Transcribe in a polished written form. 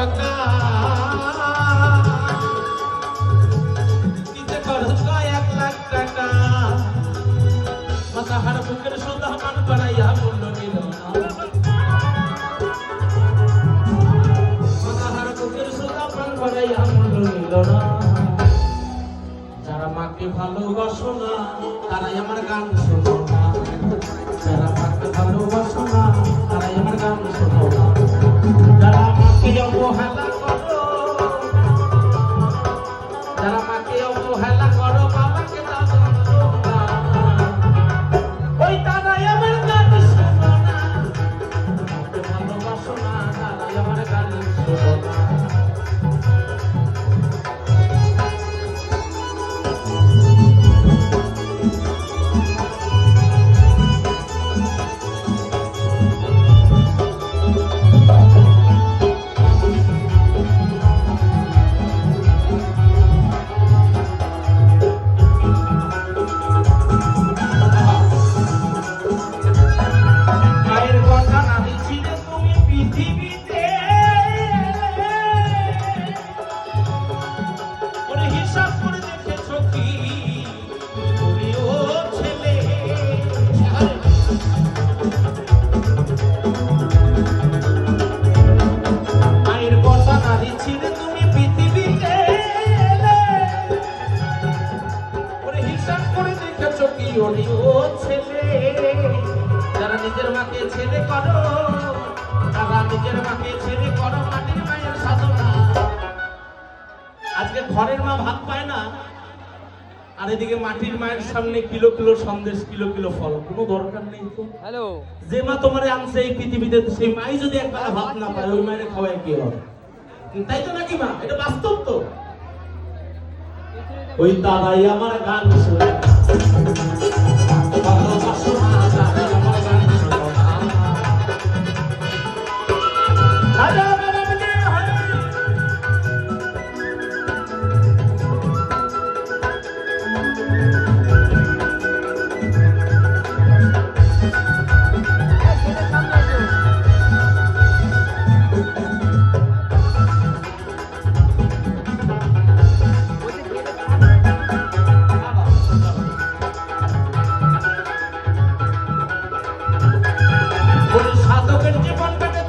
টাকা দিতে খরচ 1,00,000 টাকা মাথার বুকের সুদা মান বাড়াইয়া মূল্য নিল না মাথার বুকের সুদা মান বাড়াইয়া মূল্য নিল না যারা মাকে ভালোবাসো না তারাই আমার গান শোনো না যারা মাকে ভালোবাসো না তারাই আমার গান শোনো না যারা মাকে অবহেলা করো যারা মাকে অবহেলা করো বাবাকে ওই তারাই আমার গান শোনো না মাকে ভালোবাসো না তারাই আমার গান শোনো না যারা নিজের মাকে ছেড়ে করো তারা নিজের মাকে ছেড়ে করো মাটির মায়ের সাধনা আজকে ঘরের মা ভাত পায় না আর এদিকে মাটির মায়ের সামনে কিলো কিলো সন্দেশ কিলো কিলো ফল কোনো দরকার নেই তো হ্যালো যে মা তোমারে আনছে এই পৃথিবীতে সেই মাই যদি একবার ভাত না পায় ওই মায়ের খাওয়ায় কি হবে তাই তো নাকি মা এটা বাস্তব তো ওই তারাই আমার গান শুনে